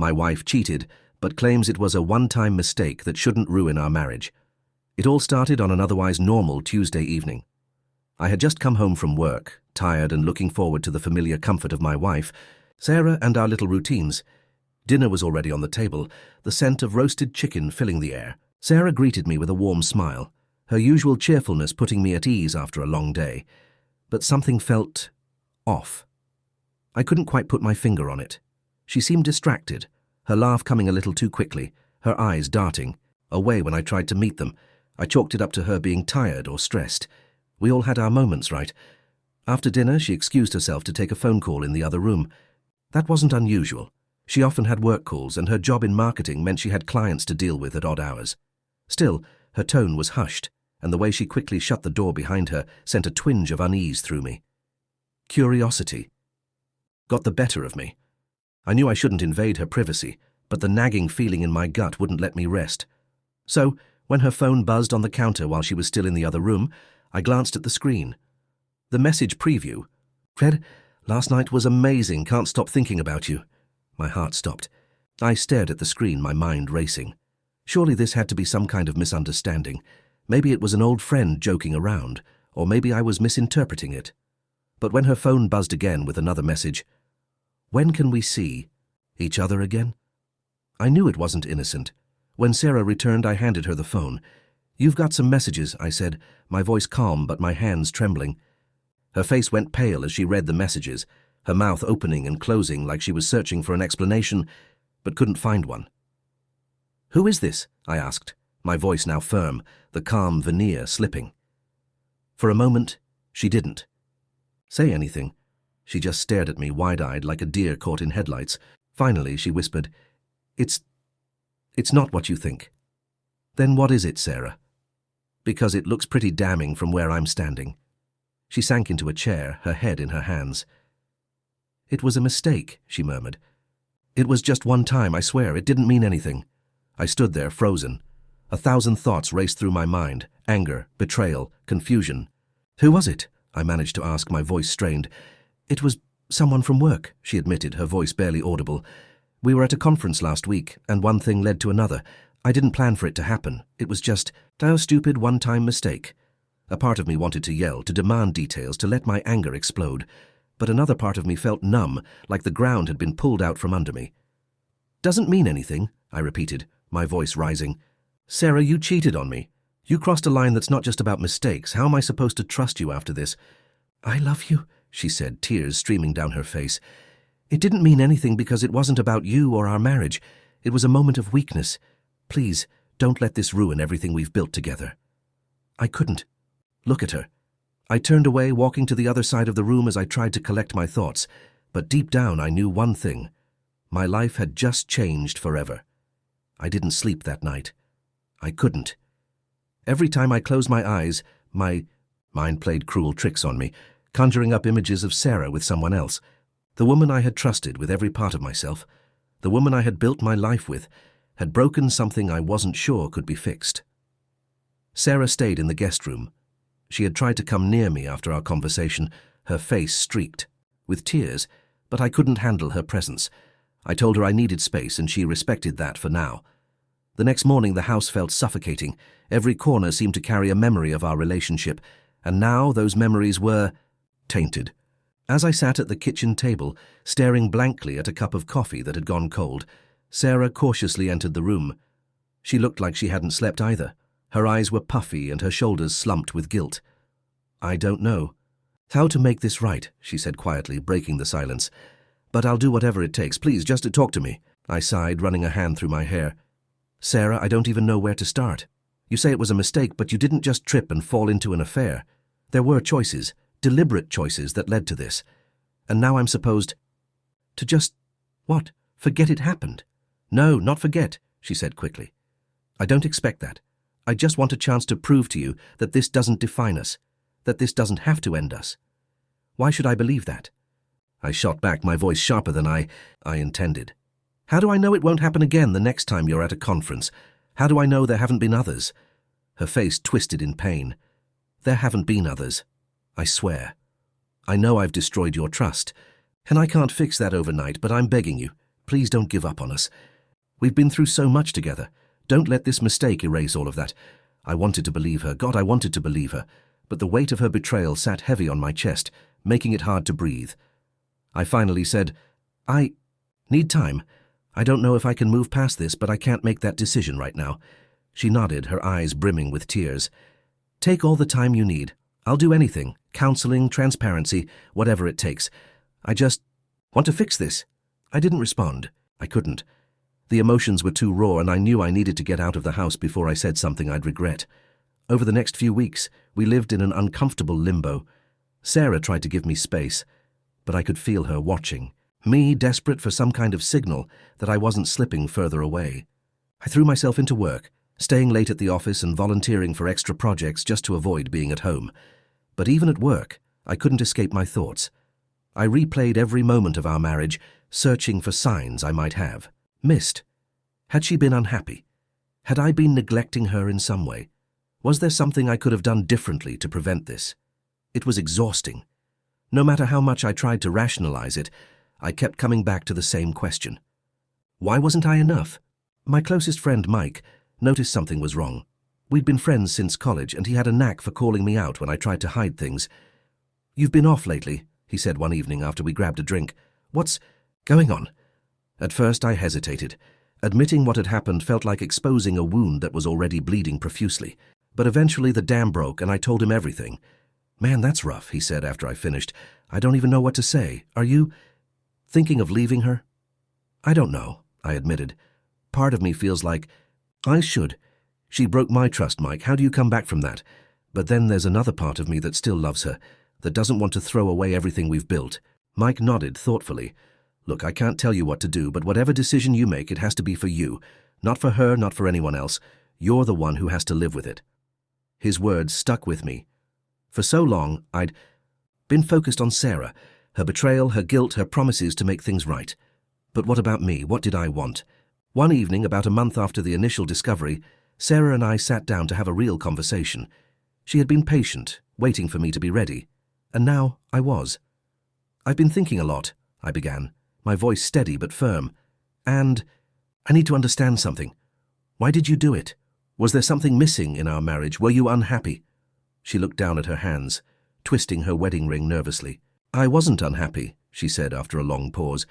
My wife cheated, but claims it was a one-time mistake that shouldn't ruin our marriage. It all started on an otherwise normal Tuesday evening. I had just come home from work, tired and looking forward to the familiar comfort of my wife, Sarah, and our little routines. Dinner was already on the table, the scent of roasted chicken filling the air. Sarah greeted me with a warm smile, her usual cheerfulness putting me at ease after a long day. But something felt off. I couldn't quite put my finger on it. She seemed distracted, her laugh coming a little too quickly, her eyes darting away when I tried to meet them. I chalked it up to her being tired or stressed. We all had our moments, right? After dinner, she excused herself to take a phone call in the other room. That wasn't unusual. She often had work calls, and her job in marketing meant she had clients to deal with at odd hours. Still, her tone was hushed, and the way she quickly shut the door behind her sent a twinge of unease through me. Curiosity got the better of me. I knew I shouldn't invade her privacy, but the nagging feeling in my gut wouldn't let me rest. So, when her phone buzzed on the counter while she was still in the other room, I glanced at the screen. The message preview read, "Last night was amazing, can't stop thinking about you." My heart stopped. I stared at the screen, my mind racing. Surely this had to be some kind of misunderstanding. Maybe it was an old friend joking around, or maybe I was misinterpreting it. But when her phone buzzed again with another message, "When can we see each other again?" I knew it wasn't innocent. When Sarah returned, I handed her the phone. "You've got some messages," I said, my voice calm but my hands trembling. Her face went pale as she read the messages, her mouth opening and closing like she was searching for an explanation, but couldn't find one. "Who is this?" I asked, my voice now firm, the calm veneer slipping. For a moment, she didn't say anything. She just stared at me wide-eyed like a deer caught in headlights. Finally, she whispered, It's not what you think." "Then what is it, Sarah?" "Because it looks pretty damning from where I'm standing." She sank into a chair, her head in her hands. "It was a mistake," she murmured. "It was just one time, I swear, it didn't mean anything." I stood there, frozen. 1,000 thoughts raced through my mind, anger, betrayal, confusion. "Who was it?" I managed to ask, my voice strained. "It was someone from work," she admitted, her voice barely audible. "We were at a conference last week, and one thing led to another. I didn't plan for it to happen. It was just a stupid one-time mistake." A part of me wanted to yell, to demand details, to let my anger explode. But another part of me felt numb, like the ground had been pulled out from under me. "Doesn't mean anything," I repeated, my voice rising. "Sarah, you cheated on me. You crossed a line that's not just about mistakes. How am I supposed to trust you after this?" "I love you," she said, tears streaming down her face. "It didn't mean anything because it wasn't about you or our marriage. It was a moment of weakness. Please, don't let this ruin everything we've built together." I couldn't look at her. I turned away, walking to the other side of the room as I tried to collect my thoughts. But deep down, I knew one thing. My life had just changed forever. I didn't sleep that night. I couldn't. Every time I closed my eyes, my mind played cruel tricks on me, conjuring up images of Sarah with someone else. The woman I had trusted with every part of myself, the woman I had built my life with, had broken something I wasn't sure could be fixed. Sarah stayed in the guest room. She had tried to come near me after our conversation, her face streaked with tears, but I couldn't handle her presence. I told her I needed space, and she respected that for now. The next morning, the house felt suffocating. Every corner seemed to carry a memory of our relationship, and now those memories were tainted. As I sat at the kitchen table, staring blankly at a cup of coffee that had gone cold, Sarah cautiously entered the room. She looked like she hadn't slept either. Her eyes were puffy and her shoulders slumped with guilt. "I don't know how to make this right," she said quietly, breaking the silence. "But I'll do whatever it takes. Please, just to talk to me." I sighed, running a hand through my hair. "Sarah, I don't even know where to start. You say it was a mistake, but you didn't just trip and fall into an affair. There were choices, deliberate choices that led to this. And now I'm supposed to just, what, forget it happened?" "No, not forget," she said quickly. "I don't expect that. I just want a chance to prove to you that this doesn't define us, that this doesn't have to end us. Why should I believe that?" I shot back, my voice sharper than I intended. "How do I know it won't happen again the next time you're at a conference? How do I know there haven't been others?" Her face twisted in pain. "There haven't been others. I swear. I know I've destroyed your trust, and I can't fix that overnight, but I'm begging you. Please don't give up on us. We've been through so much together. Don't let this mistake erase all of that. I wanted to believe her. God, I wanted to believe her. But the weight of her betrayal sat heavy on my chest, making it hard to breathe. I finally said, I need time. I don't know if I can move past this, but I can't make that decision right now. She nodded, her eyes brimming with tears. Take all the time you need. I'll do anything. Counseling, transparency, whatever it takes. I just want to fix this. I didn't respond. I couldn't. The emotions were too raw, and I knew I needed to get out of the house before I said something I'd regret. Over the next few weeks, we lived in an uncomfortable limbo. Sarah tried to give me space, but I could feel her watching, me desperate for some kind of signal that I wasn't slipping further away. I threw myself into work, staying late at the office and volunteering for extra projects just to avoid being at home. But even at work, I couldn't escape my thoughts. I replayed every moment of our marriage, searching for signs I might have missed. Had she been unhappy? Had I been neglecting her in some way? Was there something I could have done differently to prevent this? It was exhausting. No matter how much I tried to rationalize it, I kept coming back to the same question. Why wasn't I enough? My closest friend, Mike, noticed something was wrong. We'd been friends since college, and he had a knack for calling me out when I tried to hide things. You've been off lately, he said one evening after we grabbed a drink. What's going on? At first I hesitated. Admitting what had happened felt like exposing a wound that was already bleeding profusely. But eventually the dam broke and I told him everything. Man, that's rough, he said after I finished. I don't even know what to say. Are you thinking of leaving her? I don't know, I admitted. Part of me feels like I should. She broke my trust, Mike. How do you come back from that? But then there's another part of me that still loves her, that doesn't want to throw away everything we've built. Mike nodded thoughtfully. Look, I can't tell you what to do, but whatever decision you make, it has to be for you. Not for her, not for anyone else. You're the one who has to live with it. His words stuck with me. For so long, I'd been focused on Sarah, her betrayal, her guilt, her promises to make things right. But what about me? What did I want? One evening, about a month after the initial discovery, Sarah and I sat down to have a real conversation. She had been patient, waiting for me to be ready. And now I was. I've been thinking a lot, I began, my voice steady but firm. And I need to understand something. Why did you do it? Was there something missing in our marriage? Were you unhappy? She looked down at her hands, twisting her wedding ring nervously. I wasn't unhappy, she said after a long pause.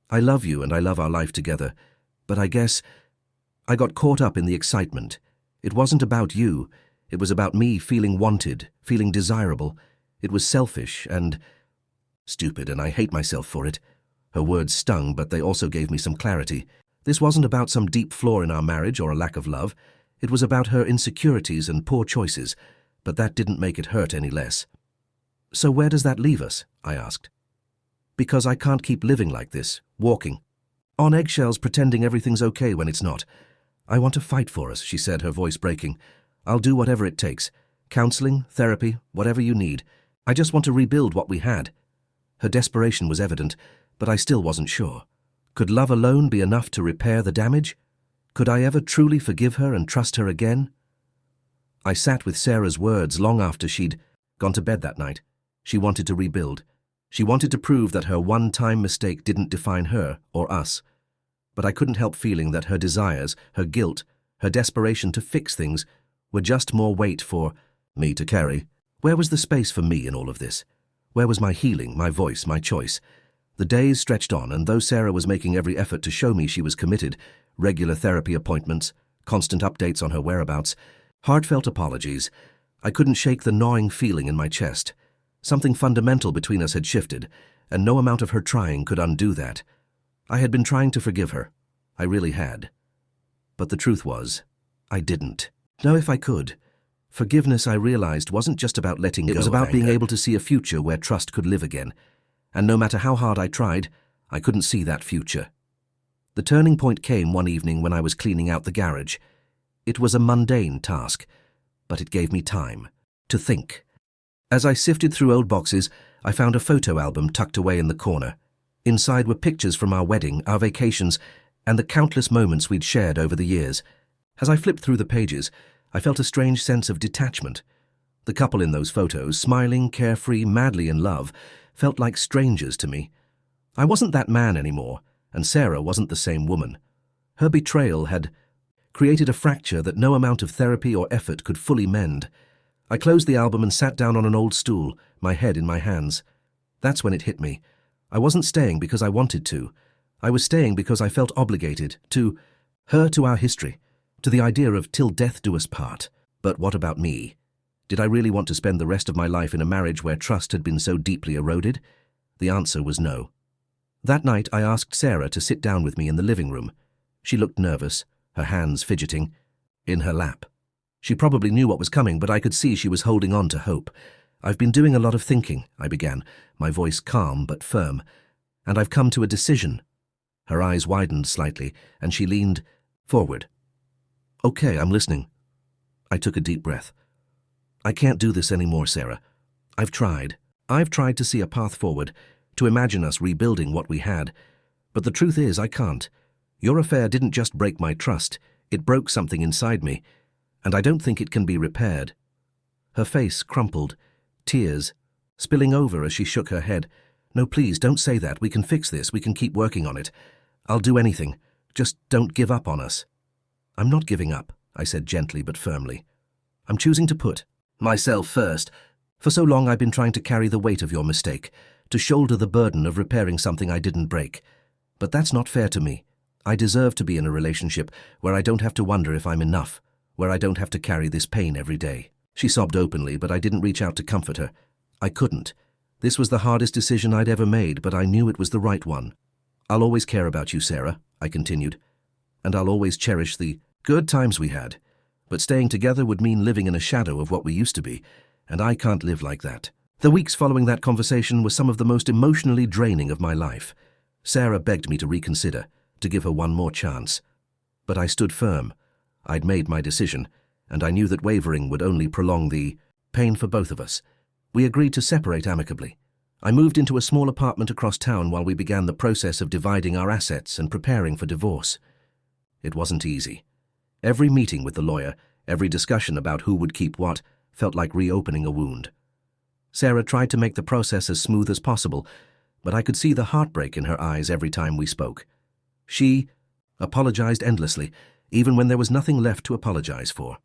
I love you and I love our life together, but I guess I got caught up in the excitement. It wasn't about you. It was about me feeling wanted, feeling desirable. It was selfish and stupid, and I hate myself for it. Her words stung, but they also gave me some clarity. This wasn't about some deep flaw in our marriage or a lack of love. It was about her insecurities and poor choices, but that didn't make it hurt any less. So where does that leave us? I asked. Because I can't keep living like this, walking on eggshells, pretending everything's okay when it's not. I want to fight for us, she said, her voice breaking. I'll do whatever it takes. Counseling, therapy, whatever you need. I just want to rebuild what we had. Her desperation was evident, but I still wasn't sure. Could love alone be enough to repair the damage? Could I ever truly forgive her and trust her again? I sat with Sarah's words long after she'd gone to bed that night. She wanted to rebuild. She wanted to prove that her one-time mistake didn't define her or us. But I couldn't help feeling that her desires, her guilt, her desperation to fix things were just more weight for me to carry. Where was the space for me in all of this? Where was my healing, my voice, my choice? The days stretched on, and though Sarah was making every effort to show me she was committed, regular therapy appointments, constant updates on her whereabouts, heartfelt apologies, I couldn't shake the gnawing feeling in my chest. Something fundamental between us had shifted, and no amount of her trying could undo that. I had been trying to forgive her. I really had. But the truth was, I didn't. No, if I could. Forgiveness, I realized, wasn't just about letting go. It was about being able to see a future where trust could live again. And no matter how hard I tried, I couldn't see that future. The turning point came one evening when I was cleaning out the garage. It was a mundane task, but it gave me time to think. As I sifted through old boxes, I found a photo album tucked away in the corner. Inside were pictures from our wedding, our vacations, and the countless moments we'd shared over the years. As I flipped through the pages, I felt a strange sense of detachment. The couple in those photos, smiling, carefree, madly in love, felt like strangers to me. I wasn't that man anymore. and Sarah wasn't the same woman. Her betrayal had created a fracture that no amount of therapy or effort could fully mend. I closed the album and sat down on an old stool, my head in my hands. That's when it hit me. I wasn't staying because I wanted to. I was staying because I felt obligated to her, to our history, to the idea of till death do us part. But what about me? Did I really want to spend the rest of my life in a marriage where trust had been so deeply eroded? The answer was no. That night I asked Sarah to sit down with me in the living room. She looked nervous, her hands fidgeting, in her lap. She probably knew what was coming, but I could see she was holding on to hope. "I've been doing a lot of thinking," I began, my voice calm but firm, "and I've come to a decision." Her eyes widened slightly, and she leaned forward. "Okay, I'm listening." I took a deep breath. "I can't do this anymore, Sarah. I've tried. I've tried to see a path forward, to imagine us rebuilding what we had. But the truth is, I can't. Your affair didn't just break my trust, it broke something inside me, and I don't think it can be repaired." Her face crumpled, tears spilling over as she shook her head. "No, please, don't say that. We can fix this. We can keep working on it. I'll do anything. Just don't give up on us." "I'm not giving up," I said gently but firmly. "I'm choosing to put myself first. For so long I've been trying to carry the weight of your mistake, to shoulder the burden of repairing something I didn't break. But that's not fair to me. I deserve to be in a relationship where I don't have to wonder if I'm enough, where I don't have to carry this pain every day." She sobbed openly, but I didn't reach out to comfort her. I couldn't. This was the hardest decision I'd ever made, but I knew it was the right one. "I'll always care about you, Sarah," I continued, "and I'll always cherish the good times we had. But staying together would mean living in a shadow of what we used to be, and I can't live like that." The weeks following that conversation were some of the most emotionally draining of my life. Sarah begged me to reconsider, to give her one more chance. But I stood firm. I'd made my decision, and I knew that wavering would only prolong the pain for both of us. We agreed to separate amicably. I moved into a small apartment across town while we began the process of dividing our assets and preparing for divorce. It wasn't easy. Every meeting with the lawyer, every discussion about who would keep what, felt like reopening a wound. Sarah tried to make the process as smooth as possible, but I could see the heartbreak in her eyes every time we spoke. She apologized endlessly, even when there was nothing left to apologize for.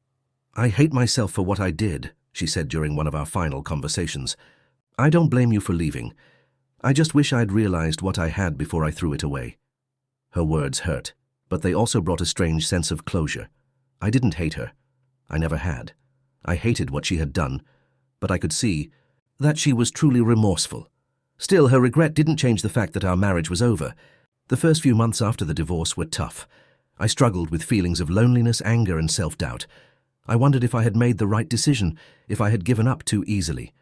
"I hate myself for what I did," she said during one of our final conversations. "I don't blame you for leaving. I just wish I'd realized what I had before I threw it away." Her words hurt, but they also brought a strange sense of closure. I didn't hate her. I never had. I hated what she had done, but I could see that she was truly remorseful. Still, her regret didn't change the fact that our marriage was over. The first few months after the divorce were tough. I struggled with feelings of loneliness, anger, and self-doubt. I wondered if I had made the right decision, if I had given up too easily.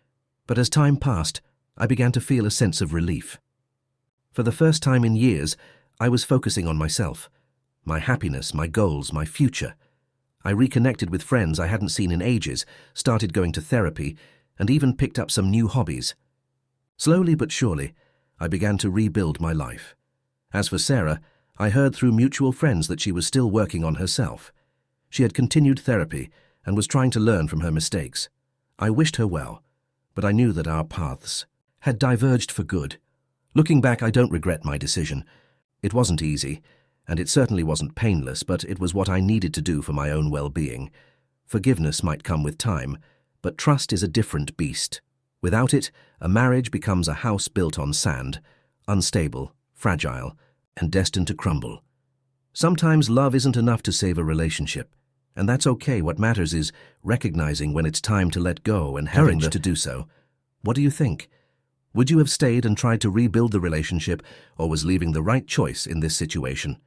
But as time passed, I began to feel a sense of relief. For the first time in years, I was focusing on myself, my happiness, my goals, my future. I reconnected with friends I hadn't seen in ages, started going to therapy, and even picked up some new hobbies. Slowly but surely, I began to rebuild my life. As for Sarah, I heard through mutual friends that she was still working on herself. She had continued therapy and was trying to learn from her mistakes. I wished her well, but I knew that our paths had diverged for good. Looking back, I don't regret my decision. It wasn't easy, and it certainly wasn't painless, but it was what I needed to do for my own well-being. Forgiveness might come with time, but trust is a different beast. Without it, a marriage becomes a house built on sand, unstable, fragile, and destined to crumble. Sometimes love isn't enough to save a relationship, and that's okay. What matters is recognizing when it's time to let go and having to do so. What do you think? Would you have stayed and tried to rebuild the relationship, or was leaving the right choice in this situation?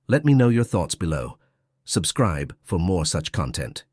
Let me know your thoughts below. Subscribe for more such content.